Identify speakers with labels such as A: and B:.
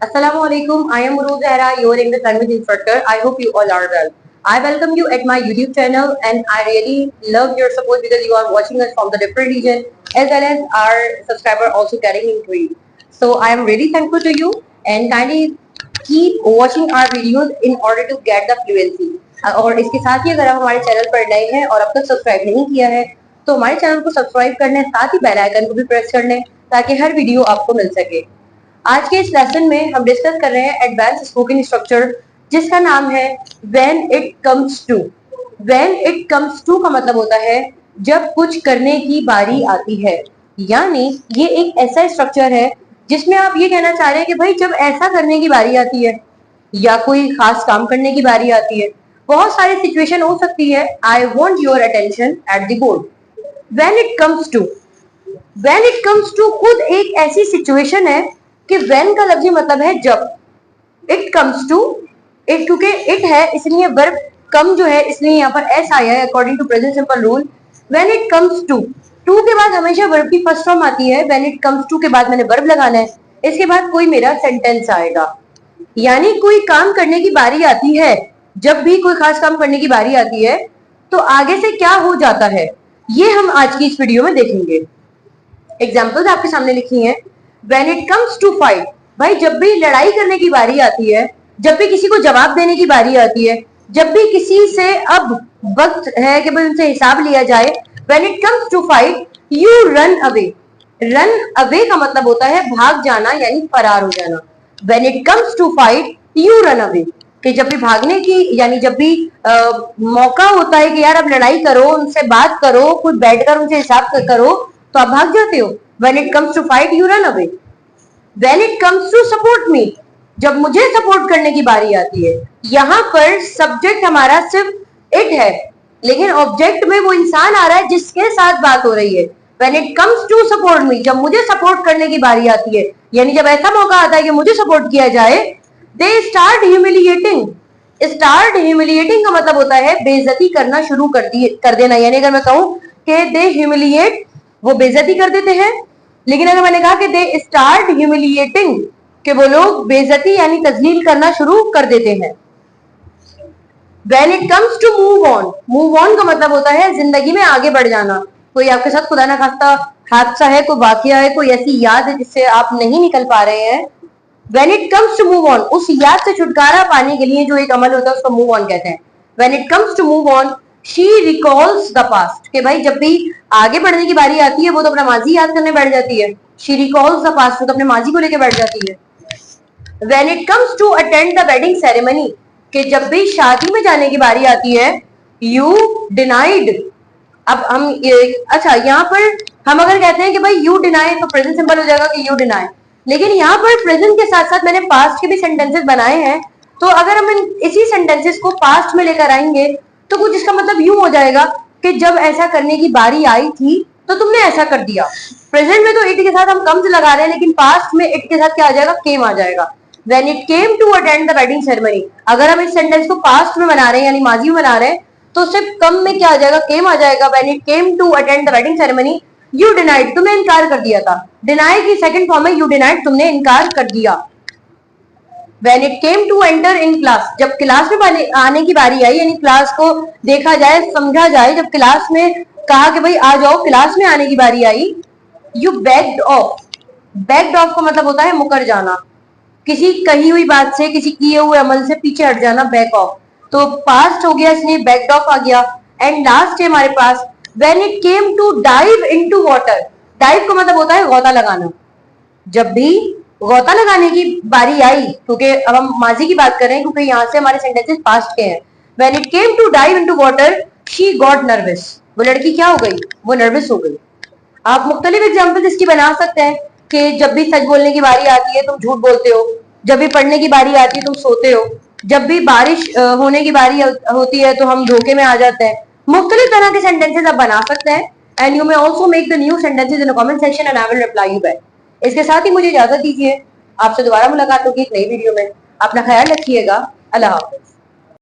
A: Assalamualaikum. I am Uruj Zahra, your English language instructor. I hope you all are well. I welcome you at my YouTube channel and I really love your support because you are watching us from the different region as well as our subscriber also getting increased. So I am really thankful to you and kindly keep watching our videos in order to get the fluency. और इसके साथ ही अगर आप हमारे channel पर नए हैं और अब तक सब्सक्राइब नहीं किया है तो हमारे चैनल को सब्सक्राइब कर लें, साथ ही बेल आइकन को भी प्रेस कर लें ताकि हर वीडियो आपको मिल सके। आज के इस लेसन में हम डिस्कस कर रहे हैं एडवांस स्पोकन स्ट्रक्चर जिसका नाम है when it comes to. When it comes to का मतलब होता है जब कुछ करने की बारी आती है, यानी ये एक ऐसा स्ट्रक्चर है जिसमें आप ये कहना चाह रहे हैं कि भाई जब ऐसा करने की बारी आती है या कोई खास काम करने की बारी आती है, बहुत सारी सिचुएशन हो सकती है। I want your attention at the board. When it comes to, when it comes to खुद एक ऐसी सिचुएशन है कि व्हेन का लफ्जी मतलब है जब। इट कम्स टू, इट क्योंकि इट है इसलिए वर्ब कम जो है इसलिए यहाँ पर एस आया है according to present simple rule. When it comes to, to के बाद हमेशा वर्ब की फर्स्ट फॉर्म आती है। व्हेन इट कम्स टू के बाद मैंने वर्ब लगाना है, इसके बाद कोई मेरा सेंटेंस आएगा, यानी कोई काम करने की बारी आती है। जब भी कोई खास काम करने की बारी आती है तो आगे से क्या हो जाता है ये हम आज की इस वीडियो में देखेंगे। एग्जाम्पल्स आपके सामने लिखी हैं। When it comes to fight, भाई जब भी लड़ाई करने की बारी आती है, जब भी किसी को जवाब देने की बारी आती है, जब भी किसी से अब वक्त है कि भाई उनसे हिसाब लिया जाए, when it comes to fight, you run away. Run away का मतलब होता है भाग जाना यानी फरार हो जाना। When it comes to fight, you run away. कि जब भी भागने की यानी जब भी मौका होता है कि यार अब लड़ाई करो, उनसे बात करो, खुद बैठकर उनसे हिसाब करो, तो आप भाग जाते हो। When it comes to fight, you run away. When it comes to support me, जब मुझे सपोर्ट करने की बारी आती है, यहाँ पर सब्जेक्ट हमारा सिर्फ इट है, लेकिन ऑब्जेक्ट में वो इंसान आ रहा है जिसके साथ बात हो रही है। When it comes to support me, जब मुझे सपोर्ट करने की बारी आती है, यानी जब ऐसा मौका आता है कि मुझे सपोर्ट किया जाए, they start humiliating. Start humiliating का मतलब होता है बेइज्जती करना शुरू कर देना। यानी अगर मैं कहूँ कि they humiliate, वो बेइज्जती कर देते हैं, लेकिन अगर मैंने कहा कि दे स्टार्ट ह्यूमिलिएटिंग, कि वो लोग बेइज्जती यानी तजलील करना शुरू कर देते हैं। When it comes to move on, move on का मतलब होता है जिंदगी में आगे बढ़ जाना। कोई आपके साथ खुदा ना खास्ता हादसा है, कोई वाकया है, कोई ऐसी याद है जिससे आप नहीं निकल पा रहे हैं। When it comes to move on, उस याद से छुटकारा पाने के लिए जो एक अमल होता है उसको मूव ऑन कहते हैं। When it comes to move on, she recalls the past, कि भाई जब भी आगे बढ़ने की बारी आती है वो तो अपना माजी याद करने बैठ जाती है। She recalls the past, तो अपने माजी को लेके बैठ जाती है। When it comes to attend the wedding ceremony, कि जब भी शादी में जाने की बारी आती है, you denied। अब हम अच्छा यहाँ पर हम अगर कहते हैं कि भाई you deny तो प्रेजेंट सिंपल हो जाएगा कि you deny, लेकिन यहाँ पर प्रेजेंट के साथ साथ मैंने पास्ट के भी सेंटेंसेस बनाए हैं, तो अगर हम इसी सेंटेंसेस को पास्ट में लेकर आएंगे तो कुछ इसका मतलब यूं हो जाएगा कि जब ऐसा करने की बारी आई थी तो तुमने ऐसा कर दिया। प्रेजेंट में तो इट के साथ हम कम्स लगा रहे हैं, लेकिन पास्ट में इट के साथ क्या आ जाएगा, केम आ जाएगा। When it came to attend the wedding ceremony, अगर हम इस सेंटेंस को पास्ट में बना रहे हैं यानी माजी में बना रहे हैं तो सिर्फ कम में क्या आ जाएगा, केम आ जाएगा। When it came to attend the wedding ceremony, you denied, तुमने इनकार कर दिया था। डिनाई की सेकंड फॉर्म है you denied, तुमने इनकार कर दिया। When it came to enter in class, जब क्लास में आने की बारी आई यानी क्लास को देखा जाए समझा जाए, जब क्लास में कहा कि भाई आ जाओ, क्लास में आने की बारी आई, you begged off। begged off का मतलब होता है मुकर जाना, किसी कही हुई बात से, किसी किए हुए अमल से पीछे हट जाना, बैक ऑफ। तो पास्ट हो गया इसलिए बैक्ड ऑफ आ गया। एंड लास्ट है हमारे पास when it came to dive into water, dive का मतलब होता है गौता लगाना। जब भी गौता लगाने की बारी आई, क्योंकि अब हम माजी की बात कर रहे हैं क्योंकि यहाँ से हमारे सेंटेंसेस पास्ट के हैं। When it came to dive into water, she got nervous, वो लड़की क्या हो गई, वो नर्वस हो गई। आप मुख्तलिफ एग्जाम्पल इसकी बना सकते हैं कि जब भी सच बोलने की बारी आती है तुम झूठ बोलते हो, जब भी पढ़ने की बारी आती है तुम सोते हो, जब भी बारिश होने की बारी होती है तो हम धोखे में आ जाते हैं। मुख्तलिफ तरह के सेंटेंसेस आप बना सकते हैं and you may also make the new sentences in the comment section and I will reply you back. इसके साथ ही मुझे इजाजत दीजिए, आपसे दोबारा मुलाकात होगी एक नई वीडियो में। अपना ख्याल रखिएगा। अल्लाह हाफ़िज़।